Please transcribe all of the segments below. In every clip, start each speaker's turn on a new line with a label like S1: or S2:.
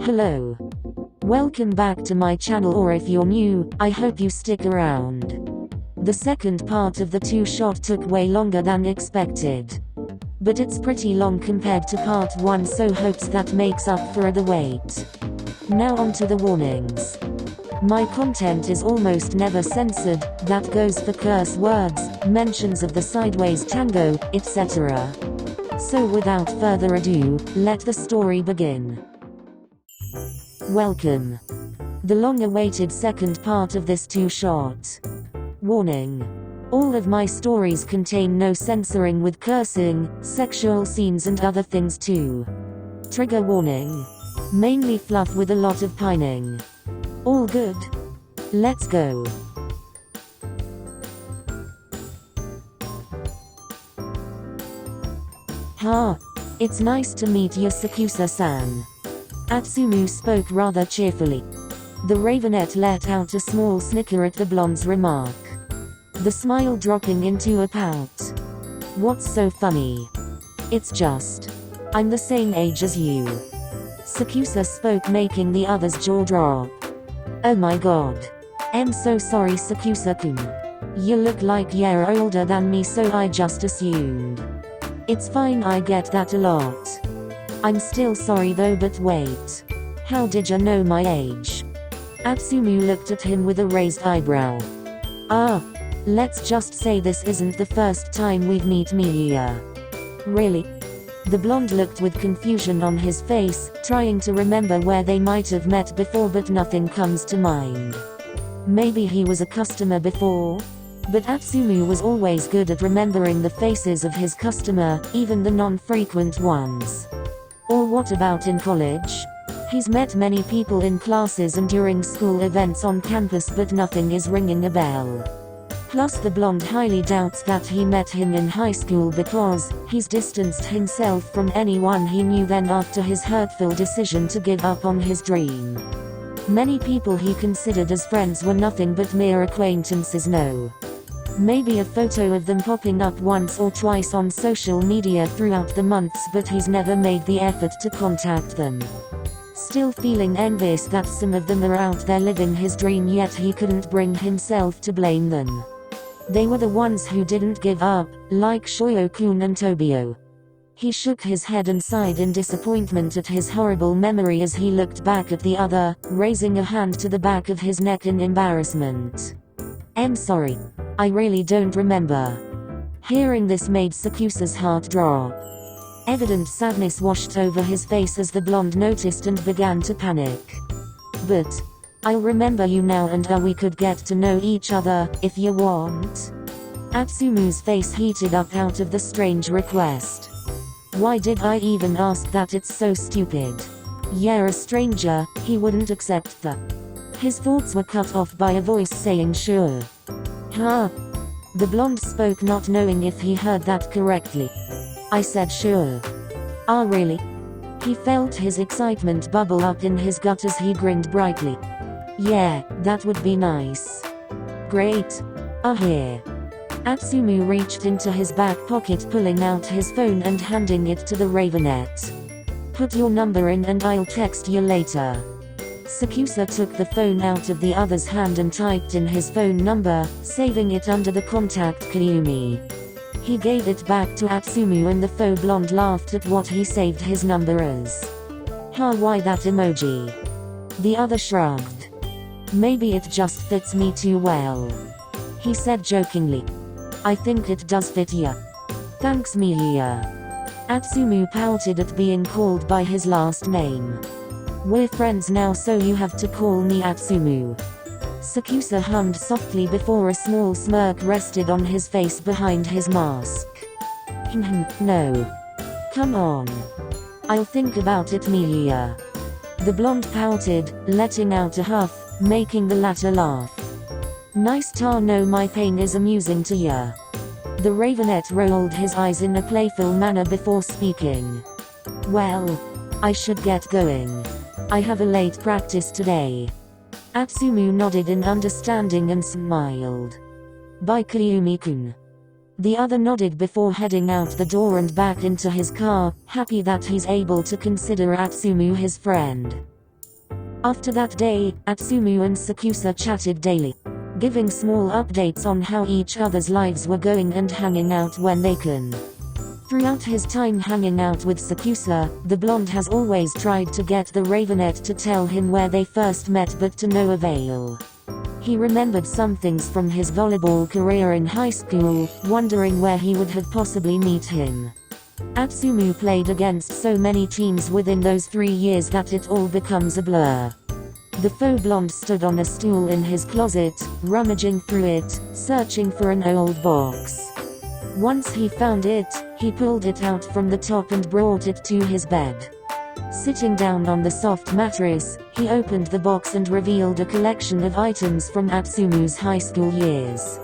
S1: Hello. Welcome back to my channel, or if you're new, I hope you stick around. The second part of the two-shot took way longer than expected. But it's pretty long compared to part 1, so hopes that makes up for the wait. Now on to the warnings. My content is almost never censored, that goes for curse words, mentions of the sideways tango, etc. So without further ado, let the story begin. Welcome. The long-awaited second part of this two-shot. Warning. All of my stories contain no censoring with cursing, sexual scenes and other things too. Trigger warning. Mainly fluff with a lot of pining. All good? Let's go. It's nice to meet you, SakuAtsu-san. Atsumu spoke rather cheerfully. The ravenet let out a small snicker at the blonde's remark. The smile dropping into a pout. What's so funny? It's just, I'm the same age as you. SakuAtsu spoke, making the other's jaw drop. Oh my god. I'm so sorry, SakuAtsu-kun. You look like you're older than me, so I just assumed. It's fine, I get that a lot. I'm still sorry though, but wait. How did you know my age? Atsumu looked at him with a raised eyebrow. Let's just say this isn't the first time we've met here. Really? The blonde looked with confusion on his face, trying to remember where they might have met before, but nothing comes to mind. Maybe he was a customer before? But Atsumu was always good at remembering the faces of his customer, even the non-frequent ones. Or what about in college? He's met many people in classes and during school events on campus, but nothing is ringing a bell. Plus the blonde highly doubts that he met him in high school, because he's distanced himself from anyone he knew then after his hurtful decision to give up on his dream. Many people he considered as friends were nothing but mere acquaintances. No. Maybe a photo of them popping up once or twice on social media throughout the months, but he's never made the effort to contact them. Still feeling envious that some of them are out there living his dream, yet he couldn't bring himself to blame them. They were the ones who didn't give up, like Shoyo-kun and Tobio. He shook his head and sighed in disappointment at his horrible memory as he looked back at the other, raising a hand to the back of his neck in embarrassment. I'm sorry. I really don't remember. Hearing this made SakuAtsu's heart drop. Evident sadness washed over his face as the blonde noticed and began to panic. But I'll remember you now, and we could get to know each other, if you want. Atsumu's face heated up out of the strange request. Why did I even ask that? It's so stupid. You're a stranger, he wouldn't accept that. His thoughts were cut off by a voice saying sure. The blonde spoke, not knowing if he heard that correctly. I said sure. Really? He felt his excitement bubble up in his gut as he grinned brightly. Yeah, that would be nice. Great. Here. Atsumu reached into his back pocket, pulling out his phone and handing it to the ravenet. Put your number in and I'll text you later. SakuAtsu took the phone out of the other's hand and typed in his phone number, saving it under the contact Kyumi. He gave it back to Atsumu and the faux blonde laughed at what he saved his number as. Why that emoji? The other shrugged. Maybe it just fits me too well. He said jokingly. I think it does fit ya. Thanks Miya. Atsumu pouted at being called by his last name. We're friends now, so you have to call me Atsumu. SakuAtsu hummed softly before a small smirk rested on his face behind his mask. No. Come on. I'll think about it, Miya. The blonde pouted, letting out a huff, making the latter laugh. Nice to know my pain is amusing to ya. The ravenet rolled his eyes in a playful manner before speaking. Well, I should get going. I have a late practice today. Atsumu nodded in understanding and smiled. Bye Kyumi-kun. The other nodded before heading out the door and back into his car, happy that he's able to consider Atsumu his friend. After that day, Atsumu and Sakusa chatted daily, giving small updates on how each other's lives were going and hanging out when they can. Throughout his time hanging out with Sakusa, the blonde has always tried to get the Ravenet to tell him where they first met, but to no avail. He remembered some things from his volleyball career in high school, wondering where he would have possibly met him. Atsumu played against so many teams within those 3 years that it all becomes a blur. The faux blonde stood on a stool in his closet, rummaging through it, searching for an old box. Once he found it, he pulled it out from the top and brought it to his bed. Sitting down on the soft mattress, he opened the box and revealed a collection of items from Atsumu's high school years.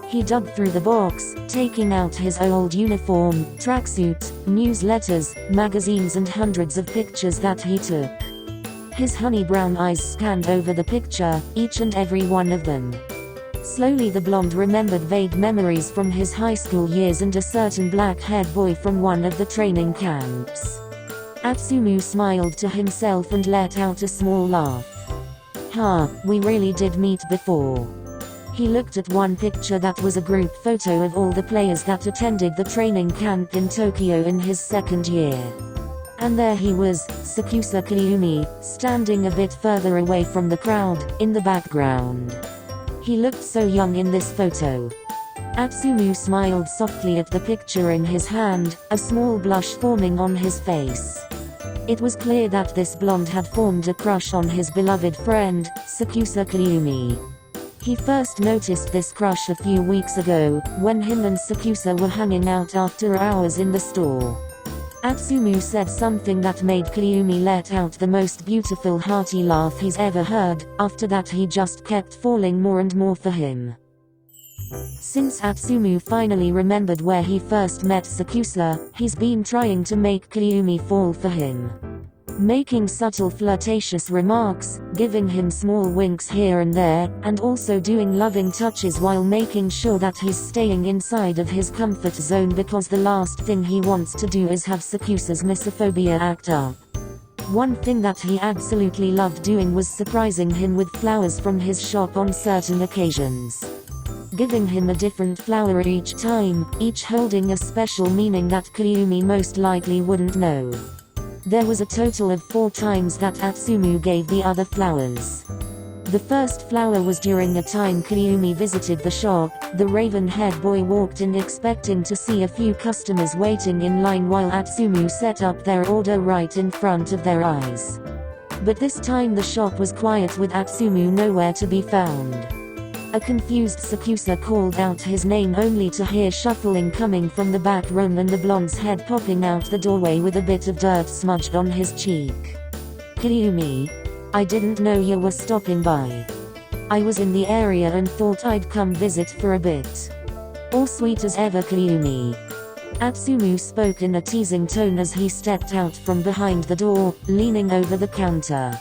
S1: He dug through the box, taking out his old uniform, tracksuit, newsletters, magazines and hundreds of pictures that he took. His honey brown eyes scanned over the picture, each and every one of them. Slowly the blonde remembered vague memories from his high school years and a certain black-haired boy from one of the training camps. Atsumu smiled to himself and let out a small laugh. We really did meet before. He looked at one picture that was a group photo of all the players that attended the training camp in Tokyo in his second year. And there he was, Sakusa Kiyomi, standing a bit further away from the crowd, in the background. He looked so young in this photo. Atsumu smiled softly at the picture in his hand, a small blush forming on his face. It was clear that this blonde had formed a crush on his beloved friend, Sakusa Kiyomi. He first noticed this crush a few weeks ago, when him and Sakusa were hanging out after hours in the store. Atsumu said something that made Kiyomi let out the most beautiful hearty laugh he's ever heard. After that he just kept falling more and more for him. Since Atsumu finally remembered where he first met Sakusa, he's been trying to make Kiyomi fall for him. Making subtle flirtatious remarks, giving him small winks here and there, and also doing loving touches while making sure that he's staying inside of his comfort zone, because the last thing he wants to do is have Sakusa's misophobia act up. One thing that he absolutely loved doing was surprising him with flowers from his shop on certain occasions. Giving him a different flower each time, each holding a special meaning that Kiyomi most likely wouldn't know. There was a total of 4 times that Atsumu gave the other flowers. The first flower was during a time Kiyomi visited the shop. The raven-haired boy walked in expecting to see a few customers waiting in line while Atsumu set up their order right in front of their eyes. But this time the shop was quiet with Atsumu nowhere to be found. A confused Sakusa called out his name only to hear shuffling coming from the back room and the blonde's head popping out the doorway with a bit of dirt smudged on his cheek. Kiyomi, I didn't know you were stopping by. I was in the area and thought I'd come visit for a bit. All sweet as ever, Kiyomi. Atsumu spoke in a teasing tone as he stepped out from behind the door, leaning over the counter.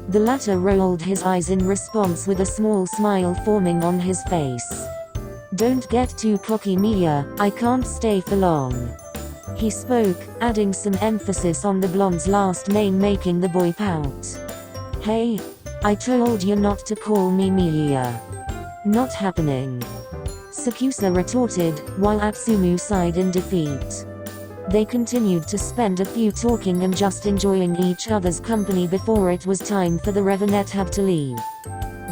S1: The latter rolled his eyes in response with a small smile forming on his face. Don't get too cocky, Mia, I can't stay for long. He spoke, adding some emphasis on the blonde's last name, making the boy pout. Hey, I told you not to call me Mia. Not happening. Sakusa retorted, while Atsumu sighed in defeat. They continued to spend a few talking and just enjoying each other's company before it was time for the Ravenet to leave.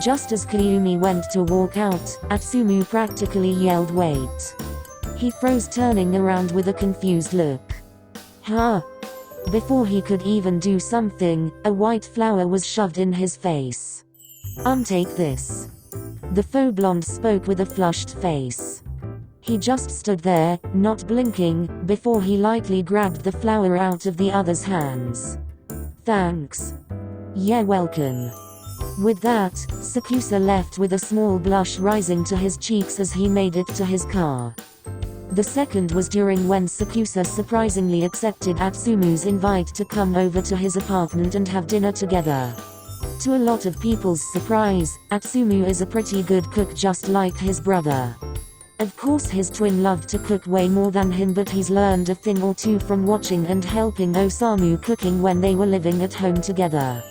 S1: Just as Kiyomi went to walk out, Atsumu practically yelled, "Wait!" He froze, turning around with a confused look. Before he could even do something, a white flower was shoved in his face. Take this. The faux blonde spoke with a flushed face. He just stood there, not blinking, before he lightly grabbed the flower out of the other's hands. Thanks. Yeah, welcome. With that, Sakusa left with a small blush rising to his cheeks as he made it to his car. The second was during when Sakusa surprisingly accepted Atsumu's invite to come over to his apartment and have dinner together. To a lot of people's surprise, Atsumu is a pretty good cook, just like his brother. Of course his twin loved to cook way more than him, but he's learned a thing or two from watching and helping Osamu cooking when they were living at home together.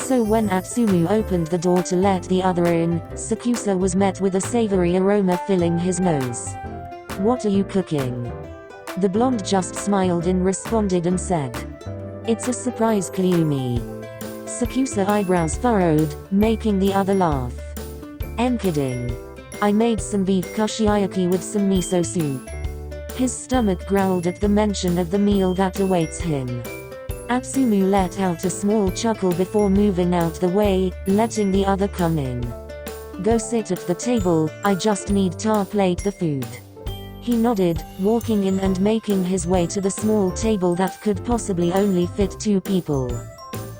S1: So when Atsumu opened the door to let the other in, Sakusa was met with a savory aroma filling his nose. "What are you cooking?" The blonde just smiled and responded and said, "It's a surprise, Kyumi." Sakusa eyebrows furrowed, making the other laugh. "I'm kidding. I made some beef kushiyaki with some miso soup." His stomach growled at the mention of the meal that awaits him. Atsumu let out a small chuckle before moving out the way, letting the other come in. "Go sit at the table, I just need to plate the food." He nodded, walking in and making his way to the small table that could possibly only fit 2 people.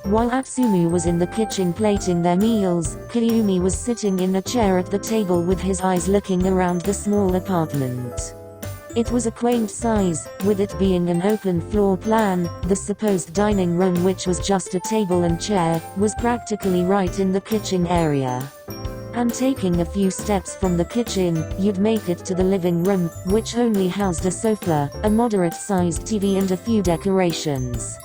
S1: While Atsumu was in the kitchen plating their meals, Kyumi was sitting in a chair at the table with his eyes looking around the small apartment. It was a quaint size, with it being an open floor plan. The supposed dining room, which was just a table and chair, was practically right in the kitchen area. And taking a few steps from the kitchen, you'd make it to the living room, which only housed a sofa, a moderate-sized TV and a few decorations.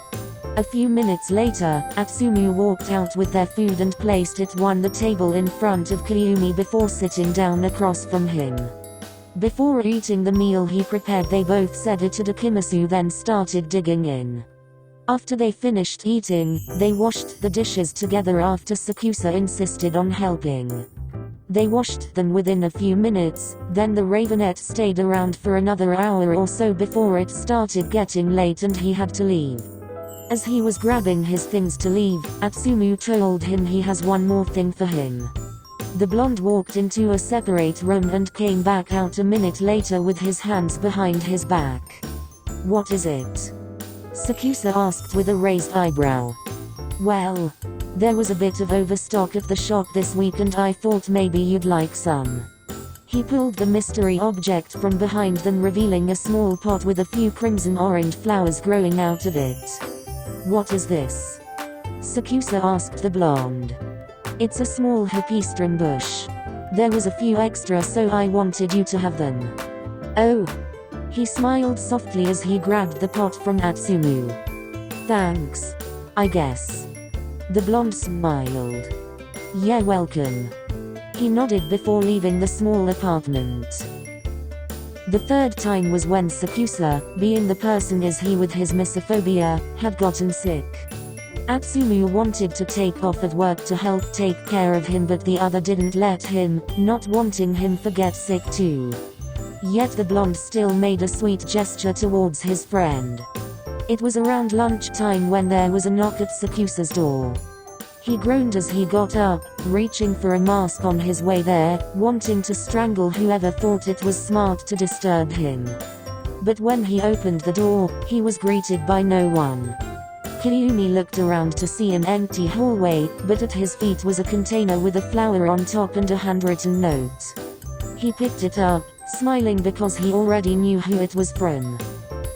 S1: A few minutes later, Atsumu walked out with their food and placed it on the table in front of Kyumi before sitting down across from him. Before eating the meal he prepared, they both said itadakimasu, then started digging in. After they finished eating, they washed the dishes together after Sakusa insisted on helping. They washed them within a few minutes, then the Ravenette stayed around for another hour or so before it started getting late and he had to leave. As he was grabbing his things to leave, Atsumu told him he has one more thing for him. The blonde walked into a separate room and came back out a minute later with his hands behind his back. "What is it?" Sakusa asked with a raised eyebrow. "Well, there was a bit of overstock at the shop this week and I thought maybe you'd like some." He pulled the mystery object from behind them, revealing a small pot with a few crimson-orange flowers growing out of it. "What is this?" Sakusa asked the blonde. "It's a small hipistran bush. There was a few extra, so I wanted you to have them." "Oh." He smiled softly as he grabbed the pot from Atsumu. "Thanks. I guess." The blonde smiled. "Yeah, welcome." He nodded before leaving the small apartment. The third time was when Sakusa, being the person is he with his misophobia, had gotten sick. Atsumu wanted to take off at work to help take care of him, but the other didn't let him, not wanting him to get sick too. Yet the blonde still made a sweet gesture towards his friend. It was around lunchtime when there was a knock at Sakusa's door. He groaned as he got up, reaching for a mask on his way there, wanting to strangle whoever thought it was smart to disturb him. But when he opened the door, he was greeted by no one. Kyumi looked around to see an empty hallway, but at his feet was a container with a flower on top and a handwritten note. He picked it up, smiling because he already knew who it was from.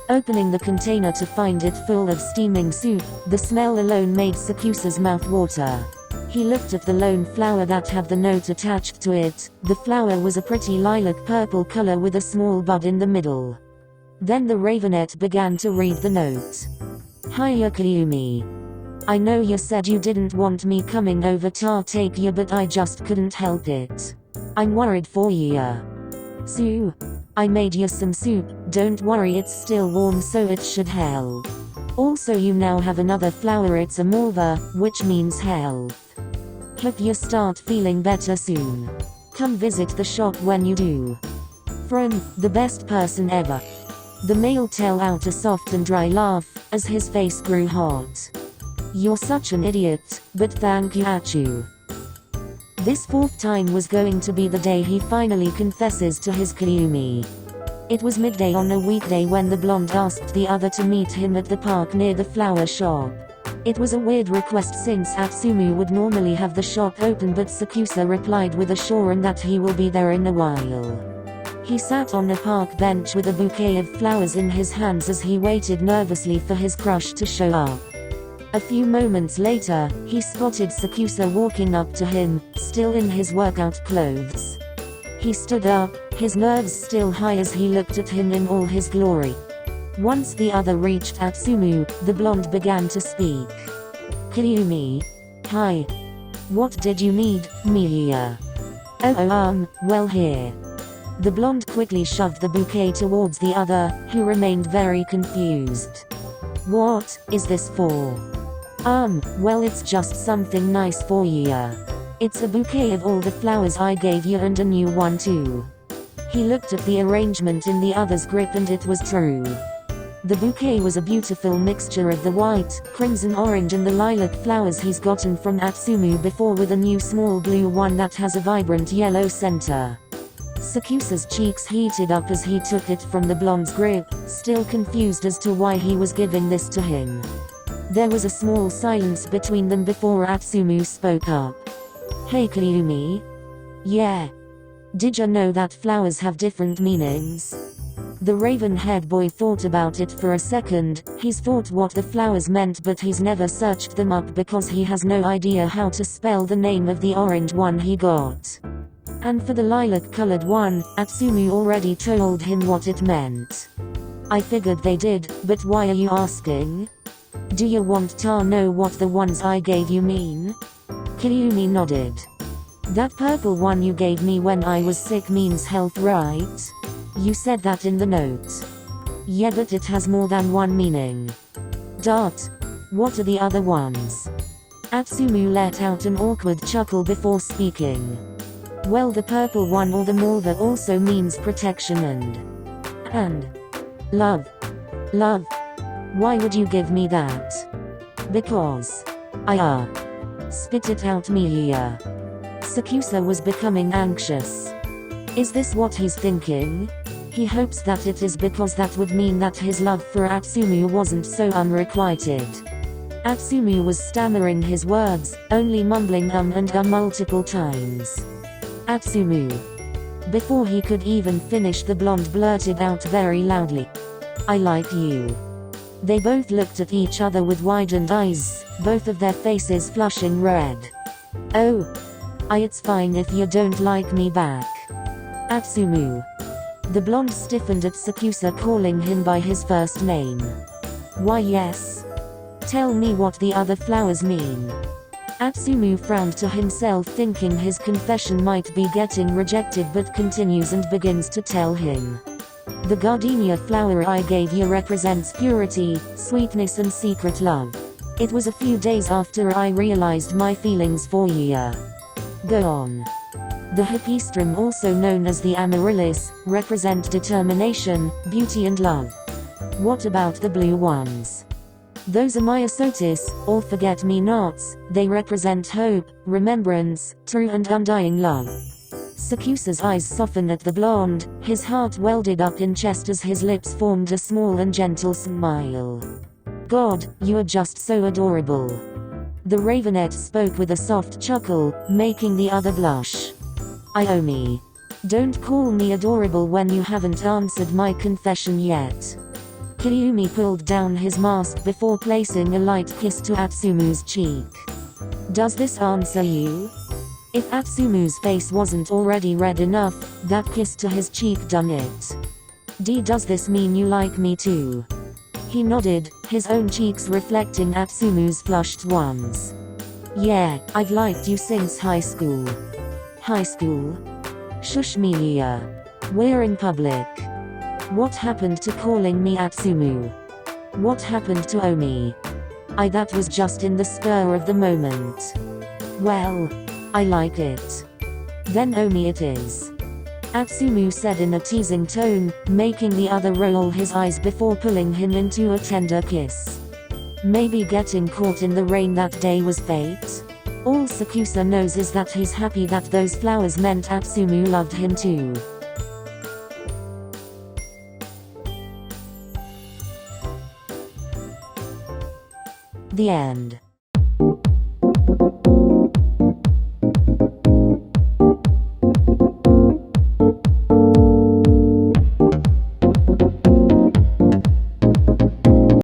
S1: Opening the container to find it full of steaming soup, the smell alone made Sakusa's mouth water. He looked at the lone flower that had the note attached to it. The flower was a pretty lilac purple color with a small bud in the middle. Then the Ravenette began to read the note. "Hiya Kyumi. I know you said you didn't want me coming over to take you, but I just couldn't help it. I'm worried for ya. So, I made you some soup. Don't worry, it's still warm so it should help. Also you now have another flower, it's a malva, which means health. Hope you start feeling better soon. Come visit the shop when you do. From, the best person ever." The male let out a soft and dry laugh, as his face grew hot. "You're such an idiot, but thank you Atsu." This fourth time was going to be the day he finally confesses to his Kyumi. It was midday on a weekday when the blonde asked the other to meet him at the park near the flower shop. It was a weird request since Atsumu would normally have the shop open, but Sakusa replied with a sure and that he will be there in a while. He sat on a park bench with a bouquet of flowers in his hands as he waited nervously for his crush to show up. A few moments later, he spotted Sakusa walking up to him, still in his workout clothes. He stood up, his nerves still high as he looked at him in all his glory. Once the other reached Atsumu, the blonde began to speak. "Kyumi. Hi. What did you need, Miya? Well here. The blonde quickly shoved the bouquet towards the other, who remained very confused. What is this for? Well it's just something nice for ya. It's a bouquet of all the flowers I gave you and a new one too. He looked at the arrangement in the other's grip and it was true. The bouquet was a beautiful mixture of the white, crimson orange and the lilac flowers he's gotten from Atsumu before, with a new small blue one that has a vibrant yellow center. SakuAtsu's cheeks heated up as he took it from the blonde's grip, still confused as to why he was giving this to him. There was a small silence between them before Atsumu spoke up. Hey Kyumi? Yeah. Did you know that flowers have different meanings? The raven-haired boy thought about it for a second. He's thought what the flowers meant, but he's never searched them up because he has no idea how to spell the name of the orange one he got. And for the lilac-colored one, Atsumu already told him what it meant. I figured they did, but why are you asking? Do you want to know what the ones I gave you mean? Kyumi nodded. That purple one you gave me when I was sick means health, right? You said that in the note. Yeah, but it has more than one meaning. What are the other ones? Atsumu let out an awkward chuckle before speaking. Well, the purple one, or the 𝕟𝕩𝕗𝕖𝕝𝕚, also means protection and love. Love? Why would you give me that? Because I spit it out, Miya. SakuAtsu was becoming anxious. Is this what he's thinking? He hopes that it is, because that would mean that his love for Atsumu wasn't so unrequited. Atsumu was stammering his words, only mumbling and multiple times. Atsumu. Before he could even finish, the blonde blurted out very loudly, I like you. They both looked at each other with widened eyes, both of their faces flushing red. Oh. It's fine if you don't like me back. Atsumu. The blonde stiffened at SakuAtsu calling him by his first name. Why yes. Tell me what the other flowers mean. Atsumu frowned to himself, thinking his confession might be getting rejected, but continues and begins to tell him. The gardenia flower I gave you represents purity, sweetness and secret love. It was a few days after I realized my feelings for you. Go on. The 𝕟𝕩𝕗𝕒, also known as the amaryllis, represent determination, beauty and love. What about the blue ones? Those are myosotis, or forget-me-nots. They represent hope, remembrance, true and undying love. SakuAtsu's eyes softened at the blonde, his heart welded up in chest as his lips formed a small and gentle smile. God, you are just so adorable. The ravenet spoke with a soft chuckle, making the other blush. Iomi. Don't call me adorable when you haven't answered my confession yet. Kyumi pulled down his mask before placing a light kiss to Atsumu's cheek. Does this answer you? If Atsumu's face wasn't already red enough, that kiss to his cheek done it. Does this mean you like me too? He nodded, his own cheeks reflecting Atsumu's flushed ones. Yeah, I've liked you since high school. High school? Shush Miya. We're in public. What happened to calling me Atsumu? What happened to Omi? That was just in the spur of the moment. Well, I like it. Then Omi it is. Atsumu said in a teasing tone, making the other roll his eyes before pulling him into a tender kiss. Maybe getting caught in the rain that day was fate? All SakuAtsu knows is that he's happy that those flowers meant Atsumu loved him too. The end.